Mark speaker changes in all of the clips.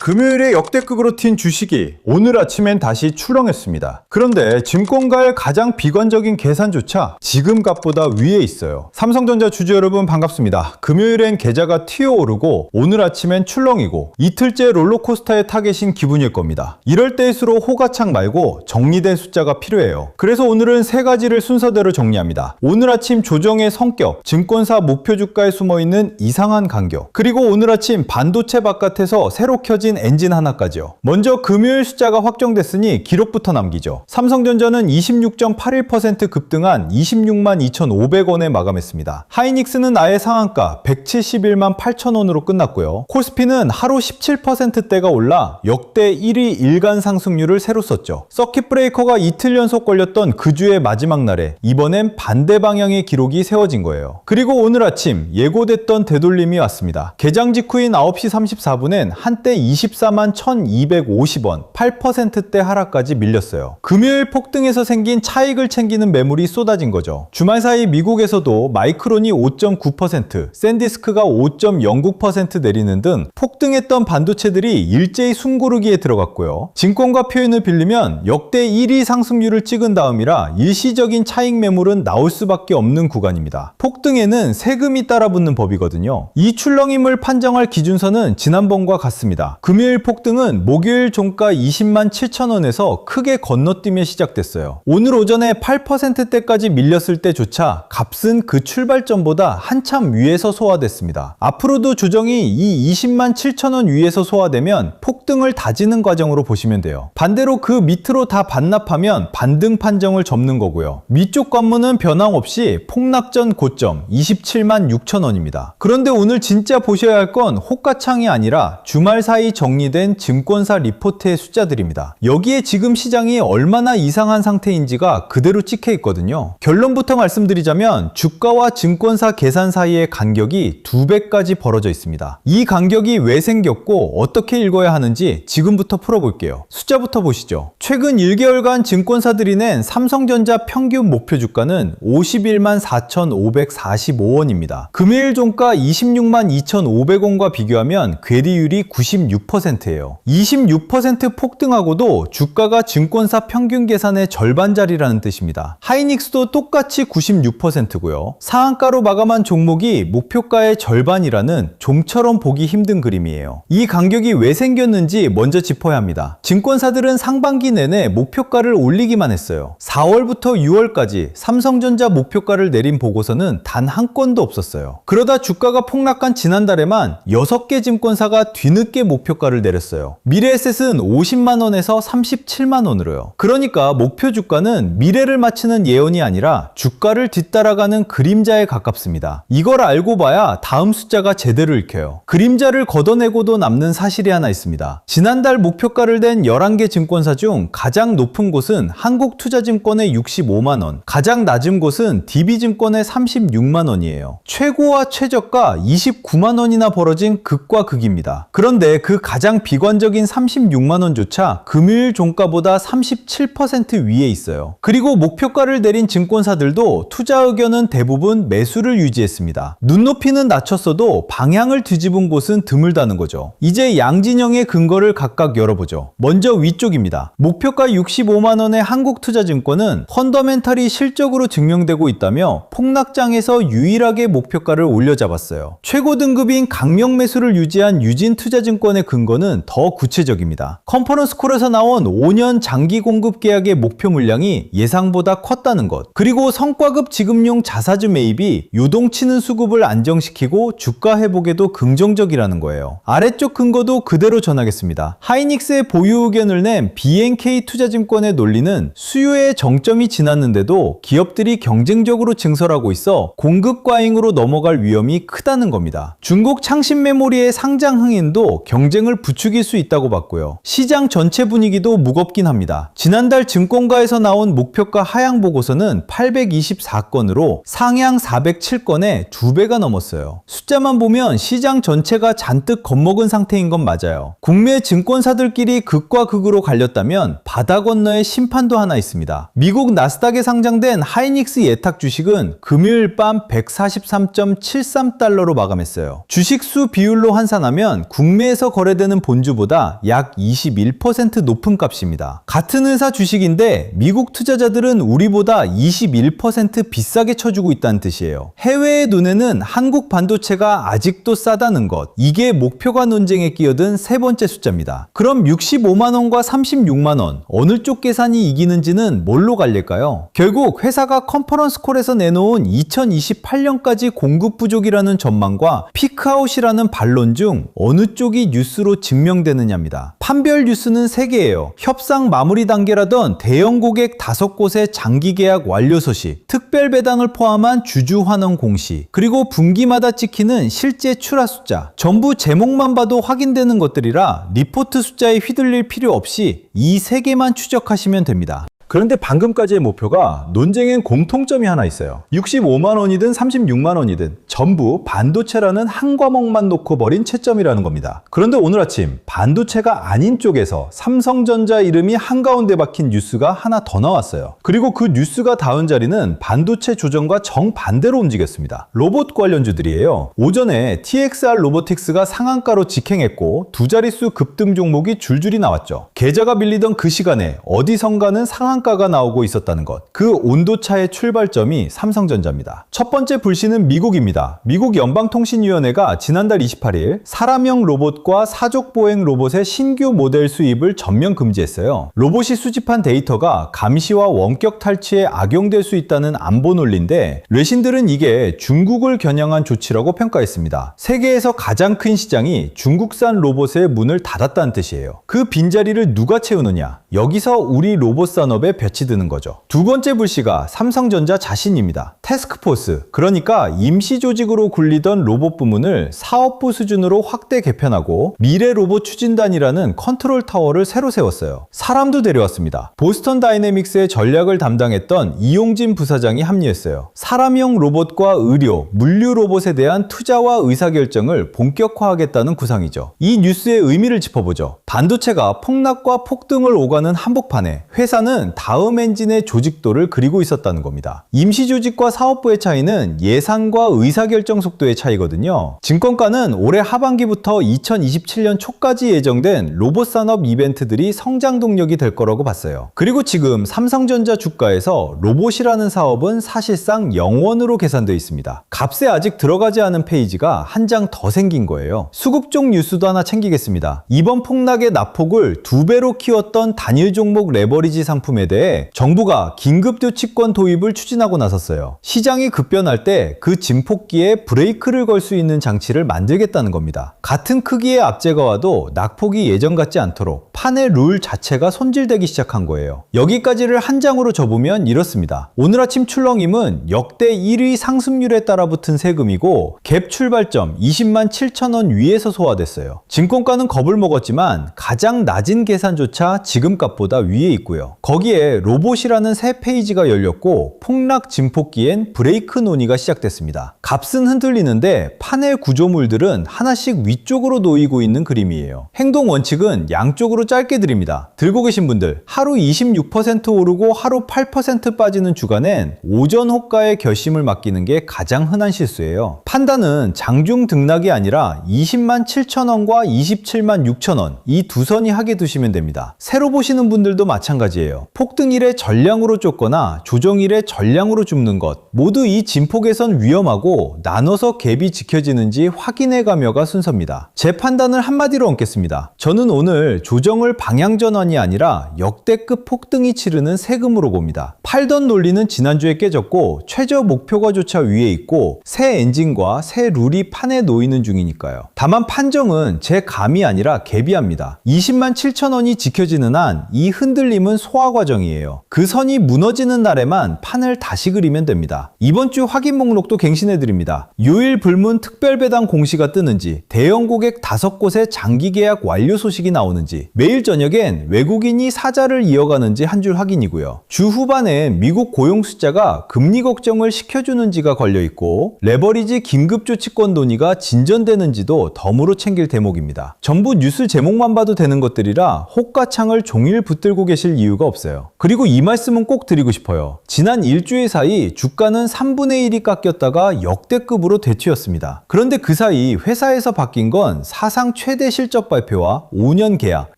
Speaker 1: 금요일에 역대급으로 튄 주식이 오늘 아침엔 다시 출렁했습니다. 그런데 증권가의 가장 비관적인 계산조차 지금 값보다 위에 있어요. 삼성전자 주주 여러분 반갑습니다. 금요일엔 계좌가 튀어오르고 오늘 아침엔 출렁이고 이틀째 롤러코스터에 타 계신 기분일 겁니다. 이럴 때일수록 호가창 말고 정리된 숫자가 필요해요. 그래서 오늘은 세 가지를 순서대로 정리합니다. 오늘 아침 조정의 성격, 증권사 목표 주가에 숨어있는 이상한 간격, 그리고 오늘 아침 반도체 바깥에서 새로 켜진 엔진 하나까지요. 먼저 금요일 숫자가 확정됐으니 기록부터 남기죠. 삼성전자는 26.81% 급등한 26만 2,500원에 마감했습니다. 하이닉스는 아예 상한가 171만 8천원으로 끝났고요. 코스피는 하루 17%대가 올라 역대 1위 일간 상승률을 새로 썼죠. 서킷 브레이커가 이틀 연속 걸렸던 그 주의 마지막 날에 이번엔 반대 방향의 기록이 세워진 거예요. 그리고 오늘 아침 예고됐던 되돌림이 왔습니다. 개장 직후인 9시 34분엔 한때 24만 1,250원, 8%대 하락까지 밀렸어요. 금요일 폭등에서 생긴 차익을 챙기는 매물이 쏟아진 거죠. 주말 사이 미국에서도 마이크론이 5.9%, 샌디스크가 5.09% 내리는 등 폭등했던 반도체들이 일제히 숨고르기에 들어갔고요. 증권가 표현을 빌리면 역대 1위 상승률을 찍은 다음이라 일시적인 차익 매물은 나올 수밖에 없는 구간입니다. 폭등에는 세금이 따라붙는 법이거든요. 이 출렁임을 판정할 기준선은 지난번과 같습니다. 금요일 폭등은 목요일 종가 20만 7천원에서 크게 건너뛰며 시작됐어요. 오늘 오전에 8%대까지 밀렸을 때조차 값은 그 출발점보다 한참 위에서 소화됐습니다. 앞으로도 조정이 이 20만 7천원 위에서 소화되면 폭등을 다지는 과정으로 보시면 돼요. 반대로 그 밑으로 다 반납하면 반등 판정을 접는 거고요. 위쪽 관문은 변함없이 폭락전 고점 27만 6천원입니다. 그런데 오늘 진짜 보셔야 할 건 호가창이 아니라 주말 사이 정리된 증권사 리포트의 숫자들입니다. 여기에 지금 시장이 얼마나 이상한 상태인지가 그대로 찍혀 있거든요. 결론부터 말씀드리자면 주가와 증권사 계산 사이의 간격이 2배까지 벌어져 있습니다. 이 간격이 왜 생겼고 어떻게 읽어야 하는지 지금부터 풀어볼게요. 숫자부터 보시죠. 최근 1개월간 증권사들이 낸 삼성전자 평균 목표 주가는 51만 4,545원입니다. 금요일 종가 26만 2,500원과 비교하면 괴리율이 96%예요. 26% 폭등하고도 주가가 증권사 평균 계산의 절반짜리라는 뜻입니다. 하이닉스도 똑같이 96%고요. 상한가로 마감한 종목이 목표가의 절반이라는 좀처럼 보기 힘든 그림이에요. 이 간격이 왜 생겼는지 먼저 짚어야 합니다. 증권사들은 상반기 내내 목표가를 올리기만 했어요. 4월부터 6월까지 삼성전자 목표가를 내린 보고서는 단 한 건도 없었어요. 그러다 주가가 폭락한 지난달에만 6개 증권사가 뒤늦게 목표가를 내렸어요. 미래에셋은 50만원에서 37만원으로요. 그러니까 목표 주가는 미래를 맞추는 예언이 아니라 주가를 뒤따라가는 그림자에 가깝습니다. 이걸 알고 봐야 다음 숫자가 제대로 읽혀요. 그림자를 걷어내고도 남는 사실이 하나 있습니다. 지난달 목표가를 낸 11개 증권사 중 가장 높은 곳은 한국투자증권의 65만원, 가장 낮은 곳은 DB증권의 36만원이에요. 최고와 최저가 29만원이나 벌어진 극과 극입니다. 그런데 그 가장 비관적인 36만원조차 금요일 종가보다 37% 위에 있어요. 그리고 목표가를 내린 증권사들도 투자 의견은 대부분 매수를 유지했습니다. 눈높이는 낮췄어도 방향을 뒤집은 곳은 드물다는 거죠. 이제 양진영의 근거를 각각 열어보죠. 먼저 위쪽입니다. 목표가 65만원의 한국투자증권은 펀더멘탈이 실적으로 증명되고 있다며 폭락장에서 유일하게 목표가를 올려잡았어요. 최고 등급인 강력 매수를 유지한 유진투자증권의 근거는 더 구체적입니다. 컨퍼런스 콜에서 나온 5년 장기 공급 계약의 목표 물량이 예상보다 컸다는 것, 그리고 성과급 지급용 자사주 매입이 요동치는 수급을 안정시키고 주가 회복에도 긍정적이라는 거예요. 아래쪽 근거도 그대로 전하겠습니다. 하이닉스의 보유 의견을 낸 BNK 투자증권의 논리는 수요의 정점이 지났는데도 기업들이 경쟁적으로 증설하고 있어 공급 과잉으로 넘어갈 위험이 크다는 겁니다. 중국 창신 메모리의 상장 흥인도 경쟁을 부추길 수 있다고 봤고요. 시장 전체 분위기도 무겁긴 합니다. 지난달 증권가에서 나온 목표가 하향 보고서는 824건으로 상향 407건에 2배가 넘었어요. 숫자만 보면 시장 전체가 잔뜩 겁먹은 상태인 건 맞아요. 국내 국내 증권사들끼리 극과 극으로 갈렸다면 바다 건너의 심판도 하나 있습니다. 미국 나스닥에 상장된 하이닉스 예탁 주식은 금요일 밤 143.73달러로 마감했어요. 주식수 비율로 환산하면 국내에서 거래되는 본주보다 약 21% 높은 값입니다. 같은 회사 주식인데 미국 투자자들은 우리보다 21% 비싸게 쳐주고 있다는 뜻이에요. 해외의 눈에는 한국 반도체가 아직도 싸다는 것, 이게 목표가 논쟁에 끼어든 세 번째 숫자입니다. 그럼 65만원과 36만원 어느 쪽 계산이 이기는지는 뭘로 갈릴까요? 결국 회사가 컨퍼런스 콜에서 내놓은 2028년까지 공급 부족이라는 전망과 피크아웃이라는 반론 중 어느 쪽이 뉴스로 증명되느냐입니다. 판별 뉴스는 3개예요. 협상 마무리 단계라던 대형 고객 5곳의 장기 계약 완료 소식, 특별 배당을 포함한 주주 환원 공시, 그리고 분기마다 찍히는 실제 출하 숫자, 전부 제목만 봐도 확인되는 것들이라 리포트 숫자에 휘둘릴 필요 없이 이 3개만 추적하시면 됩니다. 그런데 방금까지의 목표가 논쟁엔 공통점이 하나 있어요. 65만원이든 36만원이든 전부 반도체라는 한 과목만 놓고 버린 채점이라는 겁니다. 그런데 오늘 아침 반도체가 아닌 쪽에서 삼성전자 이름이 한가운데 박힌 뉴스가 하나 더 나왔어요. 그리고 그 뉴스가 닿은 자리는 반도체 조정과 정반대로 움직였습니다. 로봇 관련주들이에요. 오전에 TXR 로보틱스가 상한가로 직행했고 두 자릿수 급등 종목이 줄줄이 나왔죠. 계좌가 밀리던 그 시간에 어디선가는 상한가가 나오고 있었다는 것. 그 온도차의 출발점이 삼성전자입니다. 첫 번째 불씨는 미국입니다. 미국 연방통신위원회가 지난달 28일 사람형 로봇과 사족보행 로봇의 신규 모델 수입을 전면 금지했어요. 로봇이 수집한 데이터가 감시와 원격 탈취에 악용될 수 있다는 안보 논리인데 뇌신들은 이게 중국을 겨냥한 조치라고 평가했습니다. 세계에서 가장 큰 시장이 중국산 로봇의 문을 닫았다는 뜻이에요. 그 빈자리를 누가 채우느냐? 여기서 우리 로봇 산업에 볕이 드는 거죠. 두 번째 불씨가 삼성전자 자신입니다. 태스크포스, 그러니까 임시 조직으로 굴리던 로봇 부문을 사업부 수준으로 확대 개편하고 미래 로봇 추진단이라는 컨트롤 타워를 새로 세웠어요. 사람도 데려왔습니다. 보스턴 다이내믹스의 전략을 담당했던 이용진 부사장이 합류했어요. 사람형 로봇과 의료, 물류 로봇에 대한 투자와 의사결정을 본격화하겠다는 구상이죠. 이 뉴스의 의미를 짚어보죠. 반도체가 폭락과 폭등을 오가는 한복판에 회사는 다음 엔진의 조직도를 그리고 있었다는 겁니다. 임시 조직과 사업부의 차이는 예산과 의사결정 속도의 차이거든요. 증권가는 올해 하반기부터 2027년 초까지 예정된 로봇 산업 이벤트들이 성장 동력이 될 거라고 봤어요. 그리고 지금 삼성전자 주가에서 로봇이라는 사업은 사실상 0원으로 계산되어 있습니다. 값에 아직 들어가지 않은 페이지가 한 장 더 생긴 거예요. 수급종 뉴스도 하나 챙기겠습니다. 이번 폭락의 낙폭을 2배로 키웠던 단일 종목 레버리지 상품에 대해 정부가 긴급조치권 도입을 추진하고 나섰어요. 시장이 급변할 때 그 진폭기에 브레이크를 걸 수 있는 장치를 만들겠다는 겁니다. 같은 크기의 악재가 와도 낙폭이 예전 같지 않도록 판의 룰 자체가 손질되기 시작한 거예요. 여기까지를 한 장으로 접으면 이렇습니다. 오늘 아침 출렁임은 역대 1위 상승률에 따라 붙은 세금이고 갭 출발점 20만 7천 원 위에서 소화됐어요. 증권가는 겁을 먹었지만 가장 낮은 계산조차 지금 값보다 위에 있고요. 거기에 로봇이라는 새 페이지가 열렸고 폭락 진폭기엔 브레이크 논의가 시작됐습니다. 값은 흔들리는데 판의 구조물들은 하나씩 위쪽으로 놓이고 있는 그림이에요. 행동 원칙은 양쪽으로 짧게 드립니다. 들고 계신 분들, 하루 26% 오르고 하루 8% 빠지는 주간엔 오전 호가의 결심을 맡기는 게 가장 흔한 실수예요. 판단은 장중 등락이 아니라 20만 7천 원과 27만 6천 원 이 두 선이 하게 두시면 됩니다. 새로 보시는 분들도 마찬가지예요. 폭등일에 전량으로 쫓거나 조정일에 전량으로 줍는 것 모두 이 진폭에선 위험하고 나눠서 갭이 지켜지는지 확인해가며가 순서입니다. 제 판단을 한마디로 얹겠습니다. 저는 오늘 조정을 방향전환이 아니라 역대급 폭등이 치르는 세금으로 봅니다. 팔던 논리는 지난주에 깨졌고 최저 목표가 조차 위에 있고 새 엔진과 새 룰이 판에 놓이는 중이니까요. 다만 판정은 제 감이 아니라 갭이합니다. 20만 7천 원이 지켜지는 한 이 흔들림은 소화 과정이에요. 그 선이 무너지는 날에만 판을 다시 그리면 됩니다. 이번 주 확인 목록도 갱신해드립니다. 요일 불문 특별 배당 공시가 뜨는지, 대형 고객 5곳의 장기 계약 완료 소식이 나오는지, 매일 매일 저녁엔 외국인이 사자를 이어가는지 한 줄 확인이고요. 주 후반엔 미국 고용 숫자가 금리 걱정을 시켜주는지가 걸려있고 레버리지 긴급조치권 논의가 진전되는지도 덤으로 챙길 대목입니다. 전부 뉴스 제목만 봐도 되는 것들이라 혹과창을 종일 붙들고 계실 이유가 없어요. 그리고 이 말씀은 꼭 드리고 싶어요. 지난 일주일 사이 주가는 3분의 1이 깎였다가 역대급으로 되튀었습니다. 그런데 그 사이 회사에서 바뀐 건 사상 최대 실적 발표와 5년 계약,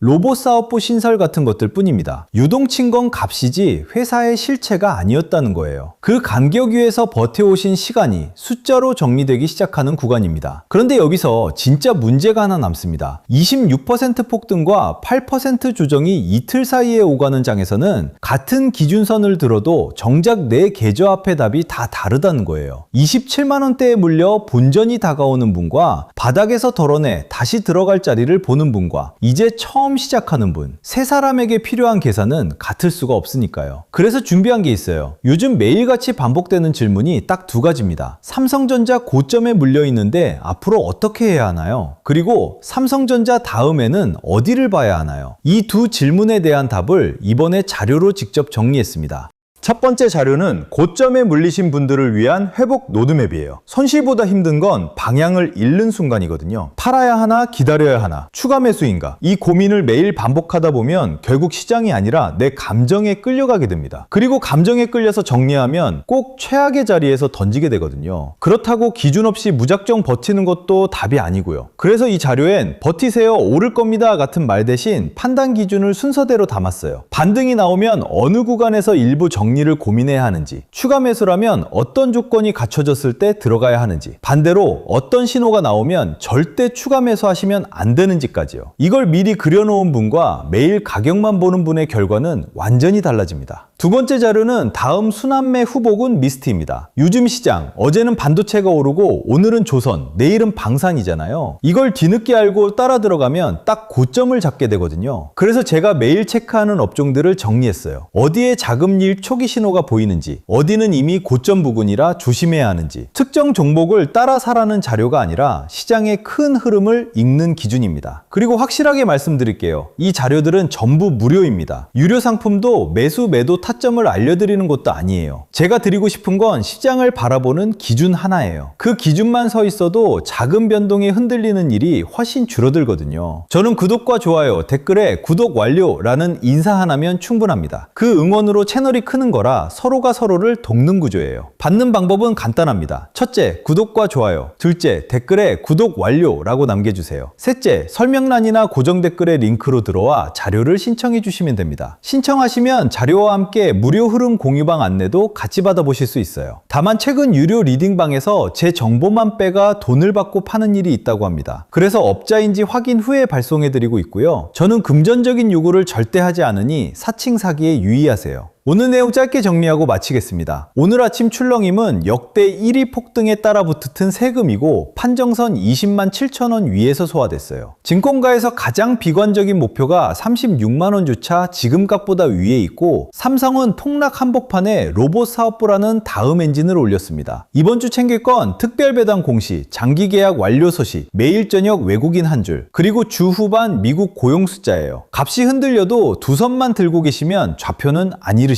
Speaker 1: 로봇 사업부 신설 같은 것들 뿐입니다. 유동친 건 값이지 회사의 실체가 아니었다는 거예요. 그 간격 위에서 버텨오신 시간이 숫자로 정리되기 시작하는 구간입니다. 그런데 여기서 진짜 문제가 하나 남습니다. 26% 폭등과 8% 조정이 이틀 사이에 오가는 장에서는 같은 기준선을 들어도 정작 내 계좌 앞의 답이 다 다르다는 거예요. 27만원대에 물려 본전이 다가오는 분과 바닥에서 덜어내 다시 들어갈 자리를 보는 분과 이제 처음 시작하는 분, 세 사람에게 필요한 계산은 같을 수가 없으니까요. 그래서 준비한 게 있어요. 요즘 매일같이 반복되는 질문이 딱 두 가지입니다. 삼성전자 고점에 물려 있는데 앞으로 어떻게 해야 하나요? 그리고 삼성전자 다음에는 어디를 봐야 하나요? 이 두 질문에 대한 답을 이번에 자료로 직접 정리했습니다. 첫 번째 자료는 고점에 물리신 분들을 위한 회복 로드맵이에요. 손실보다 힘든 건 방향을 잃는 순간이거든요. 팔아야 하나 기다려야 하나 추가 매수인가 이 고민을 매일 반복하다 보면 결국 시장이 아니라 내 감정에 끌려가게 됩니다. 그리고 감정에 끌려서 정리하면 꼭 최악의 자리에서 던지게 되거든요. 그렇다고 기준 없이 무작정 버티는 것도 답이 아니고요. 그래서 이 자료엔 버티세요 오를 겁니다 같은 말 대신 판단 기준을 순서대로 담았어요. 반등이 나오면 어느 구간에서 일부 정리를 고민해야 하는지, 추가 매수라면 어떤 조건이 갖춰졌을 때 들어가야 하는지, 반대로 어떤 신호가 나오면 절대 추가 매수하시면 안 되는지까지요. 이걸 미리 그려놓은 분과 매일 가격만 보는 분의 결과는 완전히 달라집니다. 두 번째 자료는 다음 순환매 후보군 미스트입니다. 요즘 시장, 어제는 반도체가 오르고 오늘은 조선, 내일은 방산이잖아요. 이걸 뒤늦게 알고 따라 들어가면 딱 고점을 잡게 되거든요. 그래서 제가 매일 체크하는 업종들을 정리했어요. 어디에 자금리일 초기 신호가 보이는지, 어디는 이미 고점 부근이라 조심해야 하는지, 특정 종목을 따라 사라는 자료가 아니라 시장의 큰 흐름을 읽는 기준입니다. 그리고 확실하게 말씀드릴게요. 이 자료들은 전부 무료입니다. 유료 상품도 매수 매도 타점을 알려드리는 것도 아니에요. 제가 드리고 싶은 건 시장을 바라보는 기준 하나예요. 그 기준만 서 있어도 작은 변동에 흔들리는 일이 훨씬 줄어들거든요. 저는 구독과 좋아요, 댓글에 구독 완료라는 인사 하나면 충분합니다. 그 응원으로 채널이 크는 거라 서로가 서로를 돕는 구조예요. 받는 방법은 간단합니다. 첫째, 구독과 좋아요. 둘째, 댓글에 구독 완료라고 남겨주세요. 셋째, 설명란이나 고정 댓글의 링크로 들어와 자료를 신청해 주시면 됩니다. 신청하시면 자료와 함께 무료 흐름 공유방 안내도 같이 받아보실 수 있어요. 다만 최근 유료 리딩방에서 제 정보만 빼가 돈을 받고 파는 일이 있다고 합니다. 그래서 업자인지 확인 후에 발송해드리고 있고요. 저는 금전적인 요구를 절대 하지 않으니 사칭 사기에 유의하세요. 오늘 내용 짧게 정리하고 마치겠습니다. 오늘 아침 출렁임은 역대 1위 폭등에 따라 붙은 세금이고 판정선 20만 7천 원 위에서 소화됐어요. 증권가에서 가장 비관적인 목표가 36만원 주차 지금값보다 위에 있고 삼성은 폭락 한복판에 로봇 사업부라는 다음 엔진을 올렸습니다. 이번 주 챙길 건 특별 배당 공시, 장기 계약 완료 소식, 매일 저녁 외국인 한 줄, 그리고 주 후반 미국 고용 숫자예요. 값이 흔들려도 두 손만 들고 계시면 좌표는 안 잃으십니다.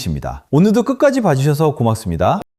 Speaker 1: 오늘도 끝까지 봐주셔서 고맙습니다.